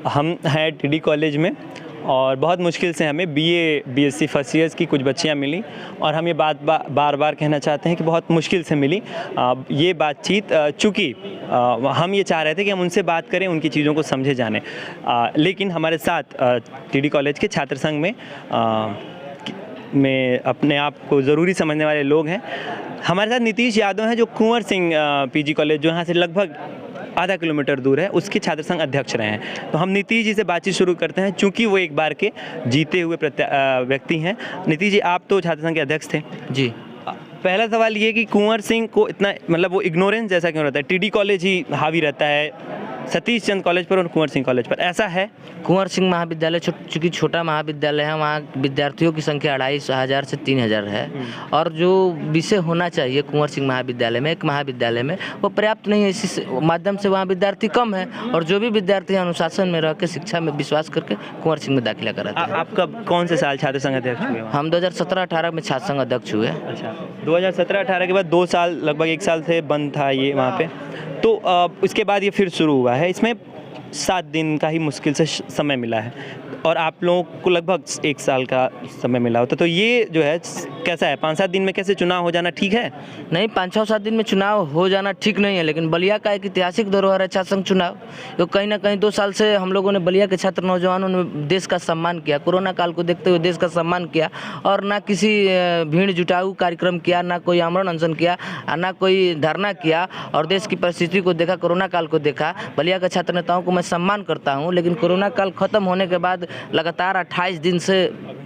हम हैं TD college में और बहुत मुश्किल से हमें बीए बीएससी फर्स्ट ईयर्स की कुछ बच्चियां मिली और हम ये बात बार बार कहना चाहते हैं कि बहुत मुश्किल से मिली ये बातचीत। चूँकि हम ये चाह रहे थे कि हम उनसे बात करें, उनकी चीज़ों को समझे जाने, लेकिन हमारे साथ टीडी कॉलेज के छात्र संघ में अपने आप को ज़रूरी समझने वाले लोग हैं। हमारे साथ नीतीश यादव हैं जो कुंवर सिंह पीजी कॉलेज जो यहाँ से लगभग आधा किलोमीटर दूर है, उसके छात्र संघ अध्यक्ष रहे हैं। तो हम नीतीश जी से बातचीत शुरू करते हैं, चूँकि वो एक बार के जीते हुए व्यक्ति हैं। नीतीश जी, आप तो छात्र संघ के अध्यक्ष थे जी। पहला सवाल ये कि कुंवर सिंह को इतना मतलब वो इग्नोरेंस जैसा क्यों रहता है? टीडी कॉलेज ही हावी रहता है सतीश चंद्र कॉलेज पर और कुंवर सिंह कॉलेज पर, ऐसा है? कुंवर सिंह महाविद्यालय चूँकि छोटा महाविद्यालय है, वहाँ विद्यार्थियों की संख्या 2,500 से 3,000 है और जो विषय होना चाहिए कुंवर सिंह महाविद्यालय में, एक महाविद्यालय में, वो पर्याप्त नहीं है। इसी माध्यम से वहाँ विद्यार्थी कम है और जो भी विद्यार्थी अनुशासन में रह के शिक्षा में विश्वास करके कुंवर सिंह में दाखिला कराते हैं। आप कब कौन से साल छात्र संघ अध्यक्ष हुए? हम 2017-18 में छात्र संघ अध्यक्ष हुए। अच्छा, 2017-18 के बाद 2 साल लगभग 1 साल से बंद था ये वहाँ पे, तो उसके बाद ये फिर शुरू हुआ है। इसमें 7 दिन का ही मुश्किल से समय मिला है और आप लोगों को लगभग 1 साल का समय मिला होता, तो ये जो है कैसा है? 5-7 दिन में कैसे चुनाव हो जाना ठीक है? नहीं, 5-6-7 दिन में चुनाव हो जाना ठीक नहीं है, लेकिन बलिया का एक ऐतिहासिक धरोहर है छात्र संघ चुनाव। तो कहीं ना कहीं 2 साल से हम लोगों ने बलिया के छात्र नौजवानों ने देश का सम्मान किया, कोरोना काल को देखते हुए देश का सम्मान किया और ना किसी भीड़ जुटाऊ कार्यक्रम किया, ना कोई आमरण अनशन किया, ना कोई धरना किया और देश की परिस्थिति को देखा, कोरोना काल को देखा। बलिया के छात्र नेताओं को मैं सम्मान करता हूँ, लेकिन कोरोना काल खत्म होने के बाद लगातार 28 दिन से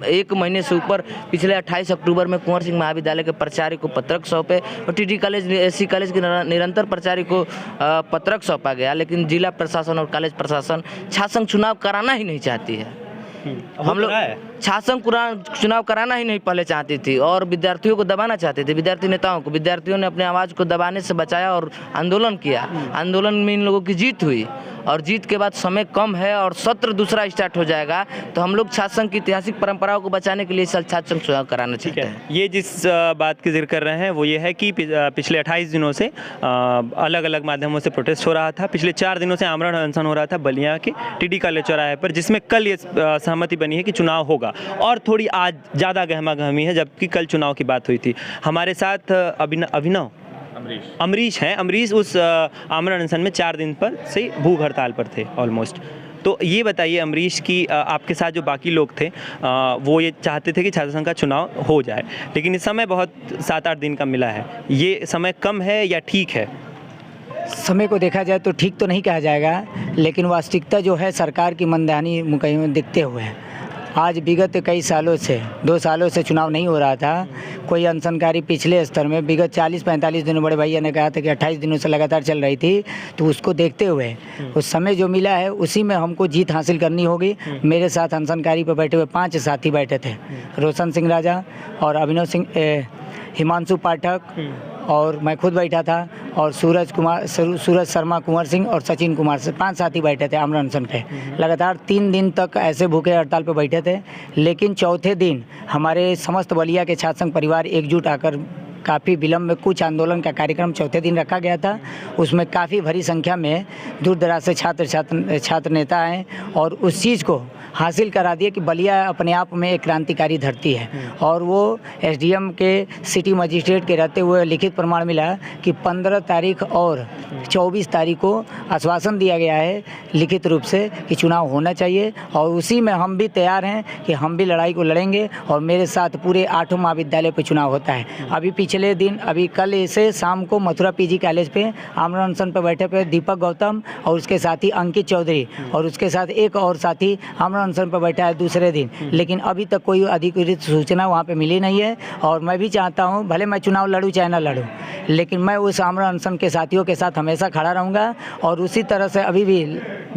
1 महीने से ऊपर पिछले 28 अक्टूबर में कुंवर सिंह महाविद्यालय के प्राचार्य को पत्रक सौंपे और टीडी कॉलेज एससी कॉलेज के निरंतर प्राचार्य को पत्रक सौंपा गया, लेकिन जिला प्रशासन और कॉलेज प्रशासन छात्र संघ चुनाव कराना ही नहीं चाहती है। हम लोग छात्र संघ चुनाव कराना ही नहीं पहले चाहती थी और विद्यार्थियों को दबाना चाहते थे, विद्यार्थी नेताओं को। विद्यार्थियों ने अपने आवाज़ को दबाने से बचाया और आंदोलन किया। आंदोलन में इन लोगों की जीत हुई और जीत के बाद समय कम है और सत्र दूसरा स्टार्ट हो जाएगा, तो हम लोग छात्र संघ की ऐतिहासिक परंपराओं को बचाने के लिए इस साल छात्र संघ चुनाव कराना चाहते हैं। ये जिस बात की जिक्र कर रहे हैं वो ये है कि पिछले 28 दिनों से अलग अलग माध्यमों से प्रोटेस्ट हो रहा था। पिछले 4 दिनों से आमरण अनशन हो रहा था बलिया के टीडी कॉलेज चौराहे पर, जिसमें कल ये सहमति बनी है कि चुनाव होगा और थोड़ी आज ज़्यादा गहमा गहमी है, जबकि कल चुनाव की बात हुई थी। हमारे साथ अभिनव अमरीश हैं। अमरीश उस आमरण अनशन में 4 दिन पर से भूख हड़ताल पर थे ऑलमोस्ट। तो ये बताइए अमरीश की आपके साथ जो बाकी लोग थे वो ये चाहते थे कि छात्र संघ का चुनाव हो जाए, लेकिन इस समय बहुत 7-8 दिन का मिला है। ये समय कम है या ठीक है? समय को देखा जाए तो ठीक तो नहीं कहा जाएगा, लेकिन वास्तविकता जो है सरकार की मंदहानी मुकम्मल में दिखते हुए है। आज विगत कई सालों से 2 सालों से चुनाव नहीं हो रहा था। कोई अनशनकारी पिछले स्तर में विगत 40-45 दिनों बड़े भैया ने कहा था कि 28 दिनों से लगातार चल रही थी, तो उसको देखते हुए उस समय जो मिला है उसी में हमको जीत हासिल करनी होगी। मेरे साथ अनशनकारी पर बैठे हुए 5 साथी बैठे थे, रोशन सिंह राजा और अभिनव सिंह, हिमांशु पाठक और मैं खुद बैठा था और सूरज शर्मा, कुंवर सिंह और सचिन कुमार से 5 साथी बैठे थे आमरण अनशन पे। लगातार 3 दिन तक ऐसे भूखे हड़ताल पे बैठे थे, लेकिन चौथे दिन हमारे समस्त बलिया के छात्र संघ परिवार एकजुट आकर काफ़ी विलम्ब में कुछ आंदोलन का कार्यक्रम चौथे दिन रखा गया था। उसमें काफ़ी भरी संख्या में दूर दराज से छात्र नेता आए और उस चीज़ को हासिल करा दिया कि बलिया अपने आप में एक क्रांतिकारी धरती है और वो एसडीएम के सिटी मजिस्ट्रेट के रहते हुए लिखित प्रमाण मिला कि 15 तारीख और 24 तारीख को आश्वासन दिया गया है लिखित रूप से कि चुनाव होना चाहिए और उसी में हम भी तैयार हैं कि हम भी लड़ाई को लड़ेंगे और मेरे साथ पूरे 8 महाविद्यालय पर चुनाव होता है। अभी पिछले दिन कल ऐसे शाम को मथुरा पीजी कॉलेज पे आमरण अनशन पर बैठे पे दीपक गौतम और उसके साथी अंकित चौधरी और उसके साथ एक और साथी आमरण अनशन पर बैठा है दूसरे दिन, लेकिन अभी तक कोई अधिकृत सूचना वहाँ पे मिली नहीं है। और मैं भी चाहता हूँ भले मैं चुनाव लड़ूँ चाहे ना लड़ूँ, लेकिन मैं उस आमरण अनशन के साथियों के साथ हमेशा खड़ा रहूँगा और उसी तरह से अभी भी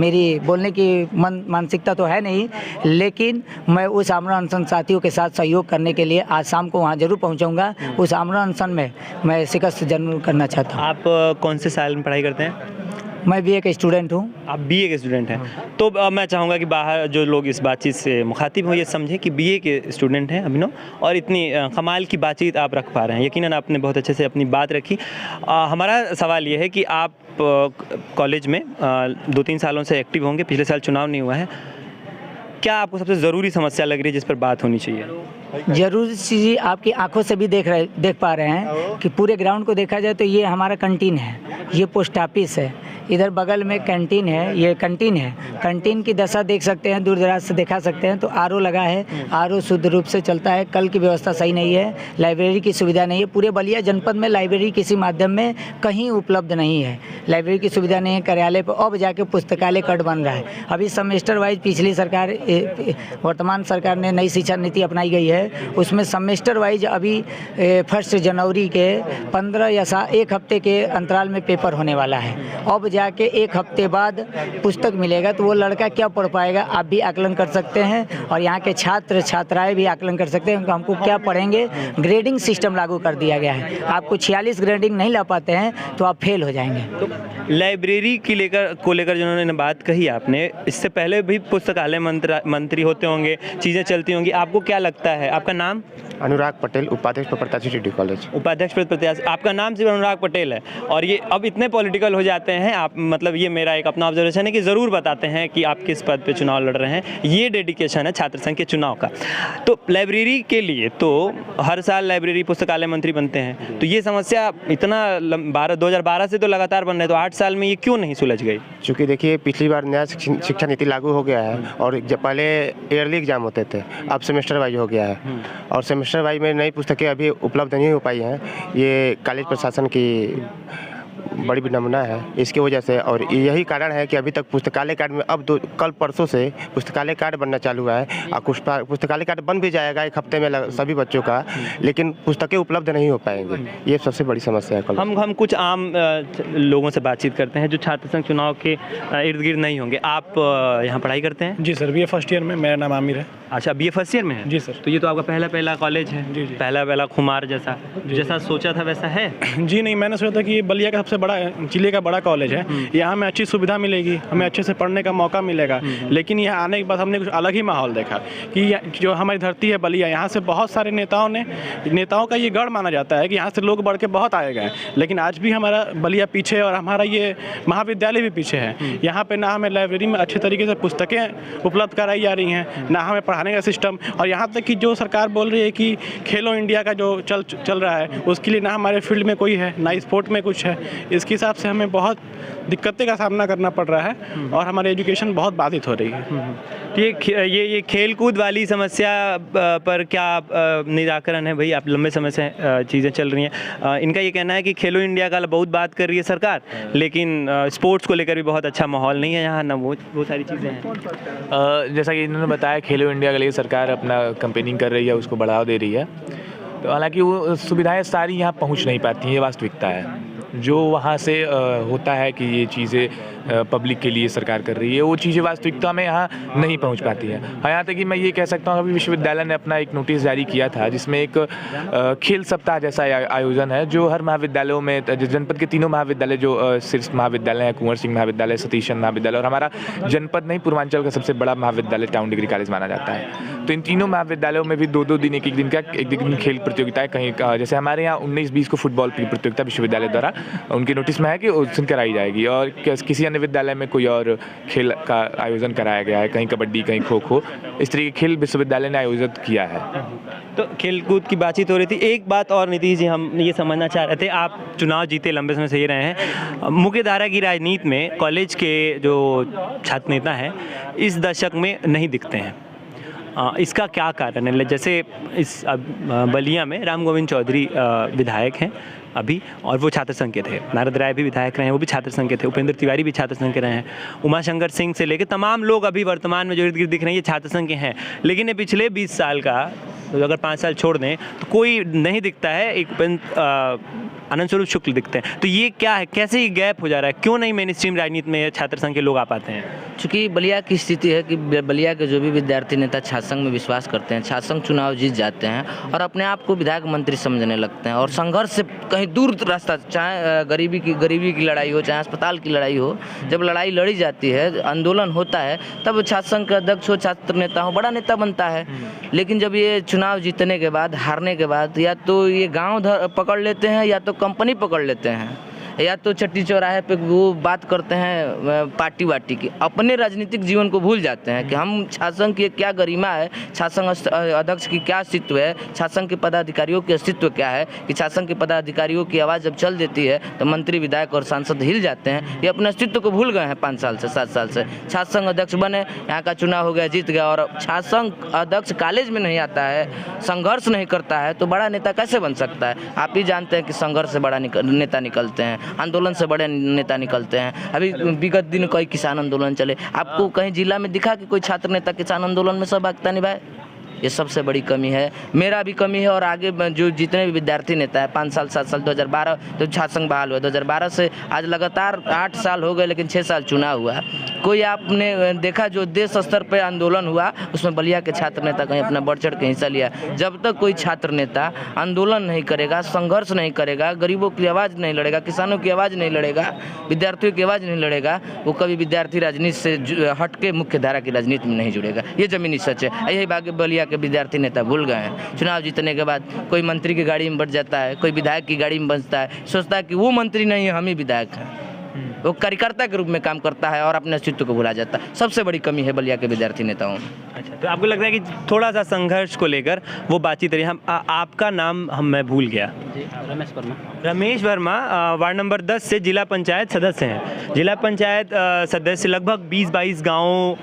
मेरी बोलने की मानसिकता तो है नहीं, लेकिन मैं उस आमरण अनशन साथियों के साथ सहयोग करने के लिए आज शाम को वहाँ जरूर पहुँचाऊँगा। उस आमरण अनशन में मैं शिकस्त जरूर करना चाहता हूँ। आप कौन से साल में पढ़ाई करते हैं? मैं भी एक स्टूडेंट हूँ। आप बीए के स्टूडेंट हैं, तो मैं चाहूँगा कि बाहर जो लोग इस बातचीत से मुखातिब हो ये समझें कि बीए के स्टूडेंट हैं अभिनव, और इतनी कमाल की बातचीत आप रख पा रहे हैं। यकीनन आपने बहुत अच्छे से अपनी बात रखी। हमारा सवाल ये है कि आप कॉलेज में 2-3 सालों से एक्टिव होंगे, पिछले साल चुनाव नहीं हुआ है, क्या आपको सबसे ज़रूरी समस्या लग रही है जिस पर बात होनी चाहिए? जरूर चीज़ आपकी आंखों से भी देख पा रहे हैं कि पूरे ग्राउंड को देखा जाए तो ये हमारा कैंटीन है, ये पोस्ट ऑफिस है, इधर बगल में कैंटीन है, ये कैंटीन है। कैंटीन की दशा देख सकते हैं, दूर दराज से दिखा सकते हैं। तो आरओ लगा है, आरओ शुद्ध रूप से चलता है, कल की व्यवस्था सही नहीं है, लाइब्रेरी की सुविधा नहीं है। पूरे बलिया जनपद में लाइब्रेरी किसी माध्यम में कहीं उपलब्ध नहीं है, लाइब्रेरी की सुविधा नहीं है। कार्यालय पर अब जाके पुस्तकालय कट बन रहा है। अभी सेमेस्टर वाइज पिछली सरकार, वर्तमान सरकार ने नई शिक्षा नीति अपनाई गई है, उसमें सेमेस्टर वाइज अभी 1 जनवरी के 15 या 1 हफ्ते के अंतराल में पेपर होने वाला है। अब जाके 1 हफ्ते बाद पुस्तक मिलेगा, तो वो लड़का क्या पढ़ पाएगा, आप भी आकलन कर सकते हैं और यहाँ के छात्र छात्राएं भी आकलन कर सकते हैं कि हमको क्या पढ़ेंगे। ग्रेडिंग सिस्टम लागू कर दिया गया है, आपको 46 ग्रेडिंग नहीं ला पाते हैं तो आप फेल हो जाएंगे। तो लाइब्रेरी को लेकर जिन्होंने बात कही आपने, इससे पहले भी पुस्तकालय मंत्री होते होंगे, चीज़ें चलती होंगी, आपको क्या लगता है? आपका नाम? अनुराग पटेल, उपाध्यक्ष प्रत्याशी टीडी कॉलेज। उपाध्यक्ष प्रत्याशी, आपका नाम सिर्फ अनुराग पटेल है, और ये अब इतने पॉलिटिकल हो जाते हैं आप, मतलब ये मेरा एक अपना ऑब्जर्वेशन है कि ज़रूर बताते हैं कि आप किस पद पे चुनाव लड़ रहे हैं। ये डेडिकेशन है छात्र संघ के चुनाव का। तो लाइब्रेरी के लिए तो हर साल लाइब्रेरी पुस्तकालय मंत्री बनते हैं, तो ये समस्या इतना 2012 से तो लगातार बन रहे, तो 8 साल में ये क्यों नहीं सुलझ गई? चूँकि देखिए पिछली बार नया शिक्षा नीति लागू हो गया है, और जब पहले ईयरली एग्जाम होते थे, अब सेमेस्टर वाइज हो गया है, और सेमेस्टर वाइज में नई पुस्तकें अभी उपलब्ध नहीं हो पाई हैं। ये कॉलेज प्रशासन की बड़ी विडम्बना है इसकी वजह से, और यही कारण है कि अभी तक पुस्तकालय कार्ड में अब कल परसों से पुस्तकालय कार्ड बनना चालू हुआ है, और कुछ पुस्तकालय कार्ड बन भी जाएगा 1 हफ्ते में सभी बच्चों का, लेकिन पुस्तकें उपलब्ध नहीं हो पाएंगे। ये सबसे बड़ी समस्या है। हम कुछ आम लोगों से बातचीत करते हैं जो छात्र संघ चुनाव के इर्द गिर्द नहीं होंगे। आप यहाँ पढ़ाई करते हैं? जी सर, बीए फर्स्ट ईयर में। मेरा नाम आमिर है। अच्छा, बीए फर्स्ट ईयर में है? जी सर। तो ये तो आपका पहला कॉलेज है? जी। पहला खुमार जैसा सोचा था वैसा है? जी नहीं, मैंने सोचा था कि ये बलिया का सबसे बड़ा, जिले का बड़ा कॉलेज है, यहाँ हमें अच्छी सुविधा मिलेगी, हमें अच्छे से पढ़ने का मौका मिलेगा। लेकिन यहाँ आने के बाद हमने कुछ अलग ही माहौल देखा कि जो हमारी धरती है बलिया, यहाँ से बहुत सारे नेताओं का ये गढ़ माना जाता है कि यहाँ से लोग बढ़ के बहुत आए गए, लेकिन आज भी हमारा बलिया पीछे और हमारा ये महाविद्यालय भी पीछे है। यहाँ पे ना हमें लाइब्रेरी में अच्छे तरीके से पुस्तकें उपलब्ध कराई जा रही हैं, ना हमें पढ़ाने का सिस्टम, और यहाँ तक कि जो सरकार बोल रही है कि खेलो इंडिया का जो चल रहा है, उसके लिए ना हमारे फील्ड में कोई है, ना स्पोर्ट में कुछ है। इसके हिसाब से हमें बहुत दिक्कतें का सामना करना पड़ रहा है और हमारी एजुकेशन बहुत बाधित हो रही है। ये खेलकूद वाली समस्या पर क्या निराकरण है? भाई आप लंबे समय से चीज़ें चल रही हैं, इनका ये कहना है कि खेलो इंडिया का बहुत बात कर रही है सरकार, लेकिन स्पोर्ट्स को लेकर भी बहुत अच्छा माहौल नहीं है यहाँ, ना वो सारी चीज़ें हैं। जैसा कि इन्होंने बताया, खेलो इंडिया के लिए सरकार अपना कैंपेनिंग कर रही है, उसको बढ़ावा दे रही है, तो हालांकि वो सुविधाएं सारी यहाँ पहुँच नहीं पाती हैं, ये वास्तविकता है। जो वहाँ से होता है कि ये चीज़ें पब्लिक के लिए सरकार कर रही है, वो चीज़ें वास्तविकता में यहाँ नहीं पहुँच पाती है। यहाँ तक कि मैं ये कह सकता हूँ, अभी विश्वविद्यालय ने अपना एक नोटिस जारी किया था जिसमें एक खेल सप्ताह जैसा आयोजन है, जो हर महाविद्यालयों में, जनपद के 3 महाविद्यालय जो शीर्ष महाविद्यालय हैं, कुंवर सिंह महाविद्यालय, सतीश चंद्र महाविद्यालय, और हमारा जनपद नहीं पूर्वांचल का सबसे बड़ा महाविद्यालय टाउन डिग्री कॉलेज माना जाता है। तो इन तीनों महाविद्यालयों में भी 2-2 दिन, एक दिन खेल प्रतियोगिताएं, कहीं जैसे हमारे यहाँ 19-20 को फुटबॉल की प्रतियोगिता विश्वविद्यालय द्वारा उनके नोटिस में है कि उस दिन कराई जाएगी, और किसी अन्य विद्यालय में कोई और खेल का आयोजन कराया गया है, कहीं कबड्डी, कहीं खो-खो, इस तरीके के खेल विश्वविद्यालय ने आयोजित किया है। तो खेलकूद की बातचीत हो रही थी। एक बात और नीतीश जी, हम ये समझना चाह रहे थे, आप चुनाव जीते लंबे समय से ही रहे हैं, मुख्य धारा की राजनीति में कॉलेज के जो छात्र नेता हैं इस दशक में नहीं दिखते हैं, इसका क्या कारण है? जैसे इस बलिया में राम गोविंद चौधरी विधायक हैं अभी, और वो छात्र संघ के थे, नारद राय भी विधायक रहे हैं, वो भी छात्र संघ के थे, उपेंद्र तिवारी भी छात्र संघ के रहे हैं, उमाशंकर सिंह से लेकर तमाम लोग अभी वर्तमान में जो इर्द गिर्द दिख रहे हैं ये छात्र संघ के हैं। लेकिन ये पिछले 20 साल का, तो अगर 5 साल छोड़ दें तो कोई नहीं दिखता है। एक आनंद स्वरूप शुक्ल दिखते हैं। तो ये क्या है, कैसे ये गैप हो जा रहा है, क्यों नहीं मेन स्ट्रीम राजनीति में छात्र संघ के लोग आ पाते हैं? चूँकि बलिया की स्थिति है कि बलिया के जो भी विद्यार्थी नेता छात्र संघ में विश्वास करते हैं, छात्र संघ चुनाव जीत जाते हैं और अपने आप को विधायक मंत्री समझने लगते हैं और संघर्ष से कहीं दूर रास्ता, चाहे गरीबी की लड़ाई हो, चाहे अस्पताल की लड़ाई हो, जब लड़ाई लड़ी जाती है, आंदोलन होता है, तब छात्र संघ का अध्यक्ष हो, छात्र नेता हो, बड़ा नेता बनता है। लेकिन जब ये चुनाव जीतने के बाद, हारने के बाद, या तो ये गाँव पकड़ लेते हैं या तो कंपनी पकड़ लेते हैं, या तो चट्टी चौराहे पे वो बात करते हैं पार्टी वार्टी की, अपने राजनीतिक जीवन को भूल जाते हैं कि हम छात्र संघ की क्या गरिमा है, छात्र संघ अध्यक्ष की क्या अस्तित्व है, छात्र संघ के पदाधिकारियों के अस्तित्व क्या है, कि छात्र संघ के पदाधिकारियों की आवाज़ जब चल देती है तो मंत्री विधायक और सांसद हिल जाते हैं। ये अपने अस्तित्व को भूल गए हैं 5 साल से 7 साल से। छात्र संघ अध्यक्ष बने, यहाँ का चुनाव हो गया, जीत गया, और छात्र संघ अध्यक्ष कॉलेज में नहीं आता है, संघर्ष नहीं करता है, तो बड़ा नेता कैसे बन सकता है? आप ही जानते हैं कि संघर्ष से बड़ा नेता निकलते हैं, आंदोलन से बड़े नेता निकलते हैं। अभी विगत दिन कई किसान आंदोलन चले, आपको कहीं जिला में दिखा कि कोई छात्र नेता किसान आंदोलन में सहभागिता निभाए? ये सबसे बड़ी कमी है, मेरा भी कमी है, और आगे जो जितने भी विद्यार्थी नेता है 5 साल 7 साल 2012 तो छात्र संघ बहाल हुआ, 2012 से आज लगातार 8 साल हो गए, लेकिन 6 साल चुनाव हुआ। कोई आपने देखा जो देश स्तर पर आंदोलन हुआ उसमें बलिया के छात्र नेता कहीं अपना बढ़ चढ़ के हिस्सा लिया? जब तक कोई छात्र नेता आंदोलन नहीं करेगा, संघर्ष नहीं करेगा, गरीबों की आवाज़ नहीं लड़ेगा, किसानों की आवाज़ नहीं लड़ेगा, विद्यार्थियों की आवाज़ नहीं लड़ेगा, वो कभी विद्यार्थी राजनीति से हट के मुख्य धारा की राजनीति में नहीं जुड़ेगा। ये ज़मीनी सच है। यही बात बलिया के विद्यार्थी नेता भूल गए हैं। चुनाव जीतने के बाद कोई मंत्री की गाड़ी में बढ़ जाता है, कोई विधायक की गाड़ी में बसता है, सोचता है कि वो मंत्री नहीं है, हम ही विधायक हैं। वो कार्यकर्ता के रूप में काम करता है और अपने अस्तित्व को भुला जाता है। सबसे बड़ी कमी है बलिया के विद्यार्थी नेताओं में। अच्छा, तो आपको लगता है कि थोड़ा सा संघर्ष को लेकर वो बातचीत रही? आपका नाम मैं भूल गया। जी, रमेश वर्मा वार्ड नंबर 10 से जिला पंचायत सदस्य हैं। जिला पंचायत सदस्य लगभग 20-22 गाँवों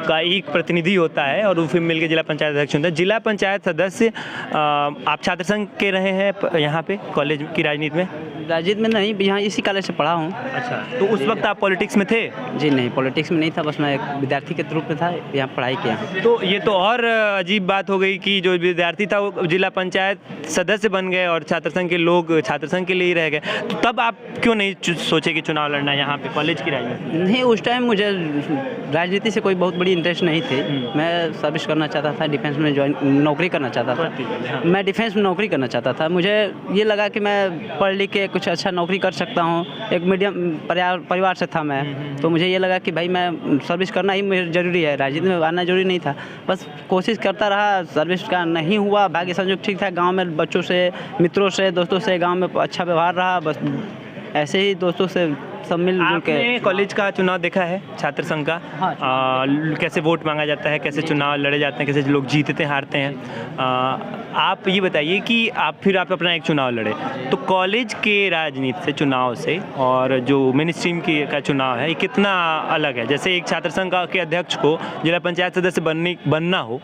का एक प्रतिनिधि होता है और वो फिर मिलकर जिला पंचायत अध्यक्ष होता है। जिला पंचायत सदस्य, आप छात्र संघ के रहे हैं यहाँ पे कॉलेज की राजनीति में? राजनीति में नहीं, यहाँ इसी कॉलेज से पढ़ा हूँ। अच्छा, तो उस वक्त आप पॉलिटिक्स में थे? जी नहीं, पॉलिटिक्स में नहीं था, बस मैं एक विद्यार्थी के रूप में था, यहाँ पढ़ाई किया। तो ये तो और अजीब बात हो गई कि जो विद्यार्थी था वो जिला पंचायत सदस्य बन गए और छात्र संघ के लोग छात्र संघ के लिए ही रह गए। तो तब आप क्यों नहीं सोचे कि चुनाव लड़ना है यहाँ पे कॉलेज की राजनीति? नहीं, उस टाइम मुझे राजनीति से कोई बहुत बड़ी इंटरेस्ट नहीं थी। मैं सर्विस करना चाहता था, डिफेंस में नौकरी करना चाहता था। मैं डिफेंस में नौकरी करना चाहता था। मुझे ये लगा कि मैं पढ़ लिख के कुछ अच्छा नौकरी कर सकता हूँ। एक मीडियम परिवार से था मैं, तो मुझे ये लगा कि भाई मैं सर्विस करना ही मुझे ज़रूरी है, राजनीति में आना ज़रूरी नहीं था। बस कोशिश करता रहा, सर्विस का नहीं हुआ, भाग्य संयोग ठीक था। गांव में बच्चों से, मित्रों से, दोस्तों से गांव में अच्छा व्यवहार रहा, बस ऐसे ही दोस्तों से सब मिलजुल के। कॉलेज का चुनाव देखा है छात्र संघ का? हाँ। कैसे वोट मांगा जाता है, कैसे चुनाव लड़े जाते हैं, कैसे लोग जीतते हारते हैं। आप ये बताइए कि आप अपना एक चुनाव लड़े, तो कॉलेज के राजनीति से, चुनाव से, और जो मेन स्ट्रीम की का चुनाव है, ये कितना अलग है? जैसे एक छात्र संघ के अध्यक्ष को जिला पंचायत सदस्य बनना हो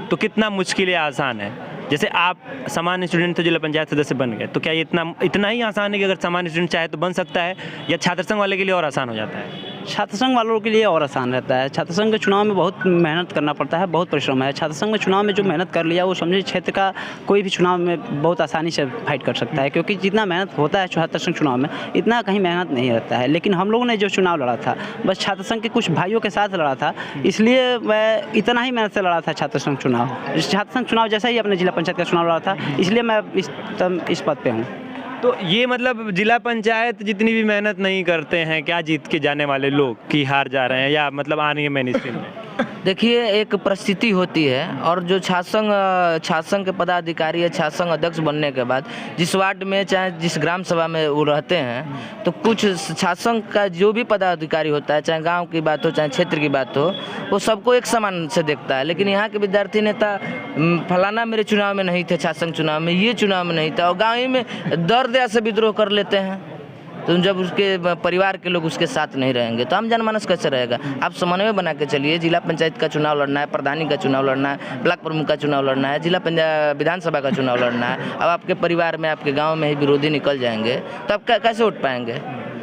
तो कितना मुश्किल या आसान है? जैसे आप सामान्य स्टूडेंट तो जिला पंचायत सदस्य बन गए, तो क्या ये इतना ही आसान है कि अगर सामान्य स्टूडेंट चाहे तो बन सकता है, या छात्र संघ वाले के लिए और आसान हो जाता है? छात्र संघ वालों के लिए और आसान रहता है। छात्र संघ के चुनाव में बहुत मेहनत करना पड़ता है, बहुत परिश्रम है। छात्र संघ में चुनाव में जो मेहनत कर लिया वो समझिए क्षेत्र का कोई भी चुनाव में बहुत आसानी से फाइट कर सकता है, क्योंकि जितना मेहनत होता है छात्र संघ चुनाव में, इतना कहीं मेहनत नहीं रहता है। लेकिन हम लोगों ने जो चुनाव लड़ा था बस छात्र संघ के कुछ भाइयों के साथ लड़ा था, इसलिए मैं इतना ही मेहनत से लड़ा था छात्र संघ चुनाव। छात्र संघ चुनाव जैसा ही अपने जिला पंचायत का चुनाव लड़ा था, इसलिए मैं इस पद पे हूँ। तो ये मतलब जिला पंचायत जितनी भी मेहनत नहीं करते हैं, क्या जीत के जाने वाले लोग की हार जा रहे हैं, या मतलब आ रही है मेन स्ट्रीम में? देखिए, एक परिस्थिति होती है, और जो छात्र संघ के पदाधिकारी या छात्र संघ अध्यक्ष बनने के बाद जिस वार्ड में चाहे जिस ग्राम सभा में वो रहते हैं, तो कुछ छात्र संघ का जो भी पदाधिकारी होता है, चाहे गांव की बात हो चाहे क्षेत्र की बात हो, वो सबको एक समान से देखता है। लेकिन यहाँ के विद्यार्थी नेता, फलाना मेरे चुनाव में नहीं थे, छात्र संघ चुनाव में, ये चुनाव में नहीं था, और गाँव ही में दर्द से विद्रोह कर लेते हैं। तो जब उसके परिवार के लोग उसके साथ नहीं रहेंगे तो आम जनमानस कैसे रहेगा? आप समन्वय बना के चलिए। जिला पंचायत का चुनाव लड़ना है, प्रधानी का चुनाव लड़ना है, ब्लॉक प्रमुख का चुनाव लड़ना है, जिला विधानसभा का चुनाव लड़ना है। अब आपके परिवार में, आपके गांव में ही विरोधी निकल जाएंगे तो आप कैसे उठ पाएंगे?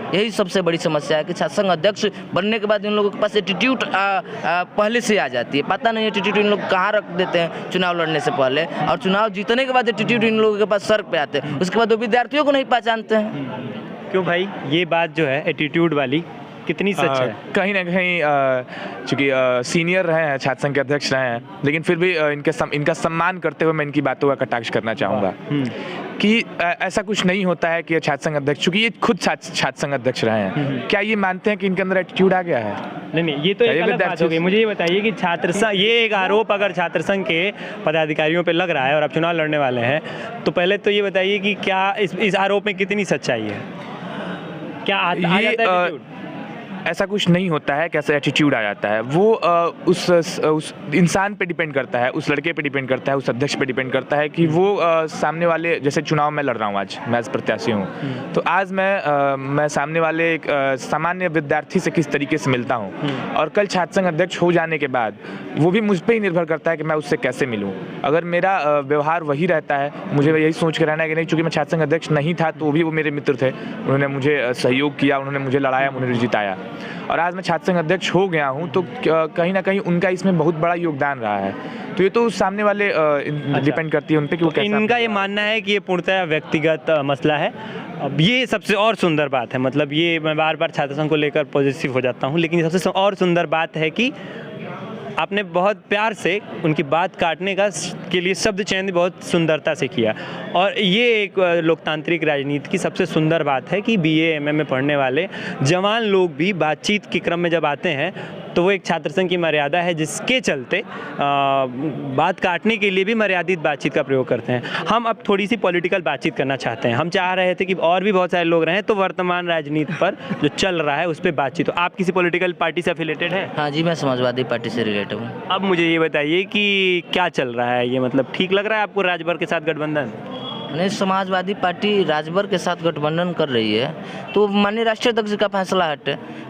यही सबसे बड़ी समस्या है कि छात्र संघ अध्यक्ष बनने के बाद इन लोगों के पास एटीट्यूड पहले से आ जाती है। पता नहीं एटीट्यूड इन लोग कहाँ रख देते हैं चुनाव लड़ने से पहले, और चुनाव जीतने के बाद एटीट्यूड इन लोगों के पास सर पे आते हैं। उसके बाद वो विद्यार्थियों को नहीं पहचानते हैं। क्यों भाई, ये बात जो है एटीट्यूड वाली कितनी सच है? कहीं ना कहीं चूँकि सीनियर रहे हैं, छात्र संघ के अध्यक्ष रहे हैं, लेकिन फिर भी इनका सम्मान करते हुए मैं इनकी बातों का कटाक्ष करना चाहूँगा कि ऐसा कुछ नहीं होता है कि छात्र संघ अध्यक्ष, चूँकि ये खुद छात्र संघ अध्यक्ष रहे हैं, क्या ये मानते हैं कि इनके अंदर एटीट्यूड आ गया है? नहीं, ये तो एक अलग बात हो गई। मुझे ये बताइए कि छात्र संघ, ये एक आरोप अगर छात्र संघ के पदाधिकारियों पे लग रहा है और आप चुनाव लड़ने वाले हैं, तो पहले तो ये बताइए कि क्या इस आरोप में कितनी सच्चाई है? क्या आ जाता है एटीट्यूड? ऐसा कुछ नहीं होता है, कैसे एटीट्यूड आ जाता है वो उस इंसान पे डिपेंड करता है, उस लड़के पे डिपेंड करता है, उस अध्यक्ष पे डिपेंड करता है कि वो सामने वाले, जैसे चुनाव में लड़ रहा हूँ, आज मैं प्रत्याशी हूँ, तो आज मैं सामने वाले एक सामान्य विद्यार्थी से किस तरीके से मिलता हूँ, और कल छात्र संघ अध्यक्ष हो जाने के बाद वो भी मुझ पर ही निर्भर करता है कि मैं उससे कैसे मिलूँ। अगर मेरा व्यवहार वही रहता है, मुझे यही सोच के रहना है कि नहीं, चूँकि मैं छात्र संघ अध्यक्ष नहीं था तो भी वो मेरे मित्र थे, उन्होंने मुझे सहयोग किया, उन्होंने मुझे लड़ाया, मुझे जिताया, और आज मैं छात्र संघ अध्यक्ष हो गया हूं, तो कहीं ना कहीं उनका इसमें बहुत बड़ा योगदान रहा है। तो ये तो सामने वाले डिपेंड करती है उन पे कि वो कैसा। इनका ये मानना है कि ये पूर्णतः व्यक्तिगत मसला है। अब ये सबसे और सुंदर बात है, मतलब ये मैं बार बार छात्र संघ को लेकर पॉजिटिव हो जाता हूँ, लेकिन सबसे और सुंदर बात है कि आपने बहुत प्यार से उनकी बात काटने के लिए शब्द चयन बहुत सुंदरता से किया, और ये एक लोकतांत्रिक राजनीति की सबसे सुंदर बात है कि BA MM में पढ़ने वाले जवान लोग भी बातचीत के क्रम में जब आते हैं तो वो एक छात्र संघ की मर्यादा है जिसके चलते बात काटने के लिए भी मर्यादित बातचीत का प्रयोग करते हैं। हम अब थोड़ी सी पॉलिटिकल बातचीत करना चाहते हैं। हम चाह रहे थे कि और भी बहुत सारे लोग रहें, तो वर्तमान राजनीति पर जो चल रहा है उस पर बातचीत हो। आप किसी पॉलिटिकल पार्टी से एफिलेटेड हैं? हाँ जी, मैं समाजवादी पार्टी से रिलेटेड हूँ। अब मुझे ये बताइए कि क्या चल रहा है, ये मतलब ठीक लग रहा है आपको राजभर के साथ गठबंधन? नहीं, समाजवादी पार्टी राजभर के साथ गठबंधन कर रही है तो माननीय राष्ट्रीय अध्यक्ष का फैसला है,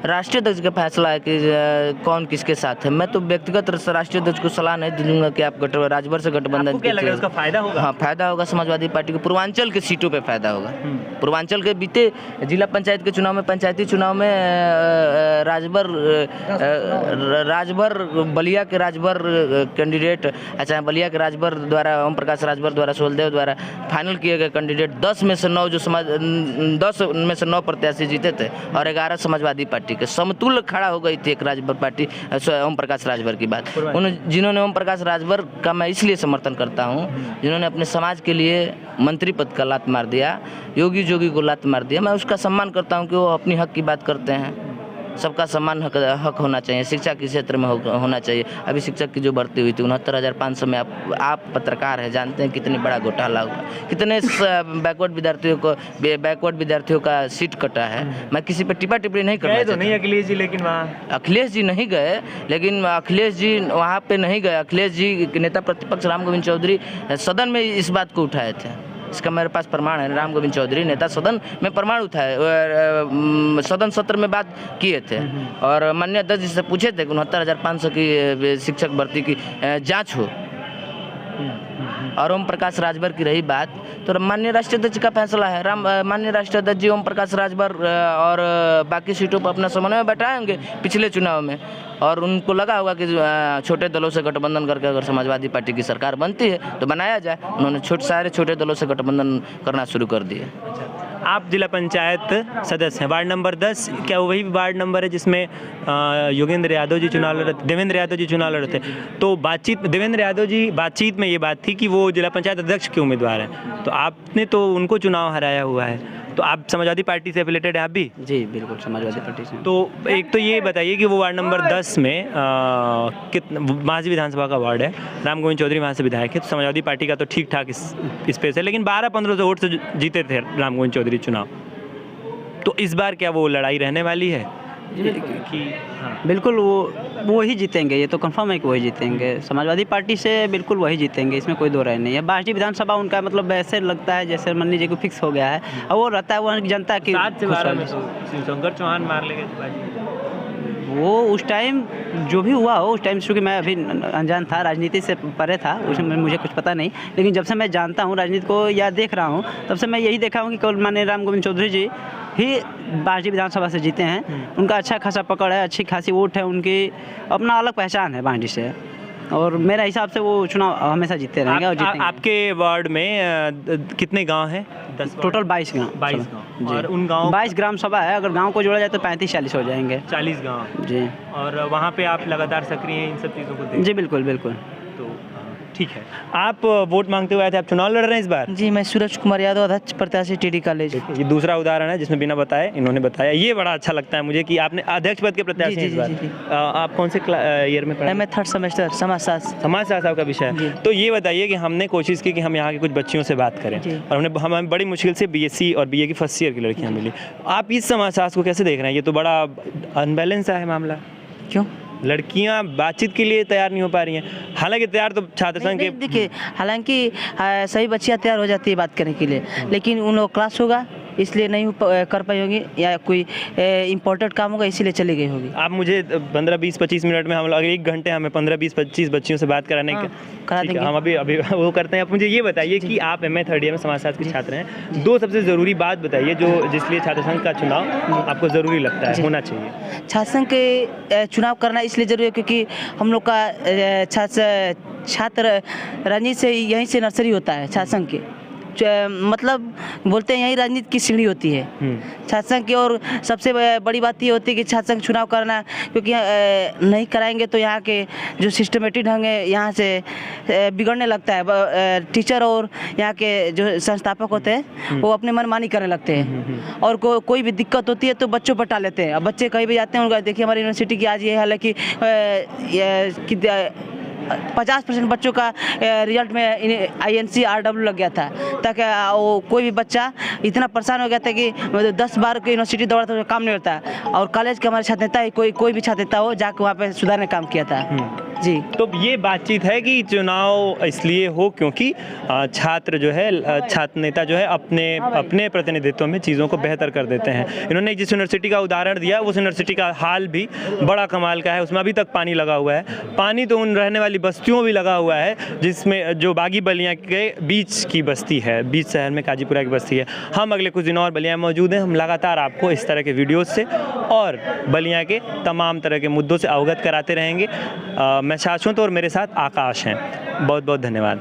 राष्ट्रीय अध्यक्ष का फैसला है कि कौन किसके साथ है। मैं तो व्यक्तिगत राष्ट्रीय अध्यक्ष को सलाह नहीं दूंगा कि आप राजभर से गठबंधन कीजिए। उसका फायदा होगा? हाँ, फायदा होगा समाजवादी पार्टी को, पूर्वांचल के सीटों पे फायदा होगा। पूर्वांचल के बीते जिला पंचायत के चुनाव में, पंचायती चुनाव में राजभर बलिया के राजभर कैंडिडेट, अच्छा बलिया के राजभर द्वारा, ओम प्रकाश राजभर द्वारा, सोलदेव द्वारा फाइनल किए गए कैंडिडेट 10 में से 9 प्रत्याशी जीते थे और 11 समाजवादी पार्टी के। समतुल्य खड़ा हो गई थी एक राजभर पार्टी, ओम प्रकाश राजभर की बात। जिन्होंने ओम प्रकाश राजभर का मैं इसलिए समर्थन करता हूं, जिन्होंने अपने समाज के लिए मंत्री पद का लात मार दिया, योगी जोगी को लात मार दिया। मैं उसका सम्मान करता हूं कि वो अपनी हक की बात करते हैं। सबका सम्मान हक होना चाहिए, शिक्षा के क्षेत्र में होना चाहिए। अभी शिक्षक की जो भर्ती हुई थी 69,500 में, आप पत्रकार हैं, जानते हैं कितनी बड़ा घोटाला हुआ, कितने बैकवर्ड विद्यार्थियों का सीट कटा है। मैं किसी पर टिप्पणी नहीं करना चाहता। नहीं अखिलेश जी, लेकिन वहाँ अखिलेश जी नहीं गए, लेकिन अखिलेश जी वहाँ पे नहीं गए। अखिलेश जी के नेता प्रतिपक्ष राम गोविंद चौधरी सदन में इस बात को उठाए थे, इसका मेरे पास प्रमाण है। राम गोविंद चौधरी नेता सदन में प्रमाण उठाए, सदन सत्र में बात किए थे और माननीय अध्यक्ष जी से पूछे थे कि 69,500 की शिक्षक भर्ती की जांच हो। और ओम प्रकाश राजभर की रही बात, तो माननीय राष्ट्रीय अध्यक्ष का फैसला है। माननीय राष्ट्रीय अध्यक्ष जी ओम प्रकाश राजभर और बाकी सीटों पर अपना समन्वय बैठाएंगे पिछले चुनाव में, और उनको लगा होगा कि छोटे दलों से गठबंधन करके अगर समाजवादी पार्टी की सरकार बनती है तो बनाया जाए। उन्होंने सारे छोटे दलों से गठबंधन करना शुरू कर दिए। आप जिला पंचायत सदस्य हैं, वार्ड नंबर 10, क्या वही वार्ड नंबर है जिसमें योगेंद्र यादव जी चुनाव लड़ रहे, देवेंद्र यादव जी चुनाव लड़ रहे थे? तो देवेंद्र यादव जी बातचीत में ये बात थी कि वो जिला पंचायत अध्यक्ष के उम्मीदवार हैं, तो आपने तो उनको चुनाव हराया हुआ है, तो आप समाजवादी पार्टी से एफिलेटेड हैं आप भी? जी बिल्कुल, समाजवादी पार्टी से। तो एक तो ये बताइए कि वो वार्ड नंबर 10 में कितना, मांझी विधानसभा का वार्ड है, राम गोविंद चौधरी वहाँ से विधायक है, तो समाजवादी पार्टी का तो ठीक ठाक स्पेस है, लेकिन 12-15 वोट से जीते थे राम गोविंद चौधरी चुनाव। तो इस बार क्या वो लड़ाई रहने वाली है कि? हाँ। बिल्कुल वो ही जीतेंगे, ये तो कंफर्म है कि वही जीतेंगे। समाजवादी पार्टी से बिल्कुल वही जीतेंगे, इसमें कोई दो राय नहीं है। बासठी विधानसभा उनका मतलब ऐसे लगता है जैसे मन्नी जी को फिक्स हो गया है, और वो रहता है वो जनता की। 7 से 12 में शंकर चौहान मार लेंगे वो उस टाइम जो भी हुआ हो, उस टाइम चूँकि मैं अभी अनजान था, राजनीति से परे था, उसमें मुझे कुछ पता नहीं, लेकिन जब से मैं जानता हूँ राजनीति को या देख रहा हूँ, तब से मैं यही देखा हूँ कि केवल माननीय राम गोविंद चौधरी जी ही बांजी विधानसभा से जीते हैं। उनका अच्छा खासा पकड़ है, अच्छी खासी वोट है उनकी, अपना अलग पहचान है बांजी से, और मेरे हिसाब से वो चुनाव हमेशा जीतते रहेंगे और जीतेंगे। आपके वार्ड में कितने गांव हैं? 10 टोटल 22 गाँव। 22 गाँव। और उन गाँव 22 ग्राम सभा है, अगर गांव को जोड़ा जाए तो 35-40 हो जाएंगे। 40 गाँव जी। और वहाँ पे आप लगातार सक्रिय हैं इन सब चीज़ों को देख? जी बिल्कुल बिल्कुल। तो ठीक है, आप वोट मांगते हुए आए थे, आप चुनाव लड़ रहे हैं इस बार? जी, मैं सूरज कुमार यादव, अध्यक्ष प्रत्याशी टीडी कॉलेज। ये दूसरा उदाहरण है जिसमें बिना बताए इन्होंने बताया। ये बड़ा अच्छा लगता है मुझे कि आपने अध्यक्ष पद के प्रत्याशी हैं इस बार। आप कौन से ईयर में पढ़े? मैं 3rd सेमेस्टर समाजशास्त्र। समाजशास्त्र का विषय है। तो ये बताइए कि हमने कोशिश की कि हम यहाँ के कुछ बच्चियों से बात करें और हमें बड़ी मुश्किल से बीएससी और बीए की फर्स्ट ईयर की लड़कियाँ मिली। आप इस समाजशास्त्र को कैसे देख रहे हैं? ये तो बड़ा अनबैलेंस है मामला। क्यों? लड़कियां बातचीत के लिए तैयार नहीं हो पा रही हैं, हालांकि तैयार तो छात्र संघ के। देखिए, हालांकि सभी बच्चियां तैयार हो जाती है बात करने के लिए, लेकिन उन लोग क्लास होगा इसलिए नहीं कर पाई होगी, या कोई इम्पोर्टेंट काम होगा इसीलिए चली गई होगी। आप मुझे 15-20-25 मिनट में, हम लोग 1 घंटे हमें 15-20-25 बच्चियों से बात कराने के करा देंगे। हम अभी वो करते हैं। आप मुझे ये बताइए कि आप MA 3rd ईयर में समाजशास्त्र के छात्र हैं, 2 सबसे ज़रूरी बात बताइए जो जिसलिए छात्र संघ का चुनाव आपको ज़रूरी लगता है होना चाहिए। छात्र संघ के चुनाव करना इसलिए ज़रूरी है क्योंकि हम लोग का छात्र राजनीति से यहीं से नर्सरी होता है। छात्र संघ की मतलब बोलते हैं यही राजनीति की सीढ़ी होती है छात्र संघ की। और सबसे बड़ी बात ये होती है कि छात्र संघ चुनाव करना, क्योंकि नहीं कराएंगे तो यहाँ के जो सिस्टमेटिक ढंग है यहाँ से बिगड़ने लगता है। टीचर और यहाँ के जो संस्थापक होते हैं वो अपने मनमानी करने लगते हैं, और कोई भी दिक्कत होती है तो बच्चों पर टाल लेते हैं। अब बच्चे कहीं भी जाते हैं, उनका देखिए हमारी यूनिवर्सिटी की आज ये हाल है कि 50% बच्चों का रिजल्ट में INC RW लग गया था, ताकि वो कोई भी बच्चा इतना परेशान हो गया था कि 10 बार की यूनिवर्सिटी दौड़ा था, काम नहीं होता। और कॉलेज के हमारे छात्र नेता कोई भी छात्र नेता हो जाकर वहाँ पे सुधारने काम किया था। जी, तो ये बातचीत है कि चुनाव इसलिए हो क्योंकि छात्र जो है, छात्र नेता जो है अपने प्रतिनिधित्व में चीज़ों को बेहतर कर देते हैं। इन्होंने जिस यूनिवर्सिटी का उदाहरण दिया उस यूनिवर्सिटी का हाल भी बड़ा कमाल का है, उसमें अभी तक पानी लगा हुआ है। पानी तो उन रहने वाली बस्तियों भी लगा हुआ है, जिसमें जो बागी बलिया के बीच की बस्ती है, बीच शहर में काजीपुरा की बस्ती है। हम अगले कुछ दिनों और बलिया में मौजूद हैं। हम लगातार आपको इस तरह के वीडियोज़ से और बलिया के तमाम तरह के मुद्दों से अवगत कराते रहेंगे। मैं शाश्वत और मेरे साथ आकाश हैं। बहुत बहुत धन्यवाद।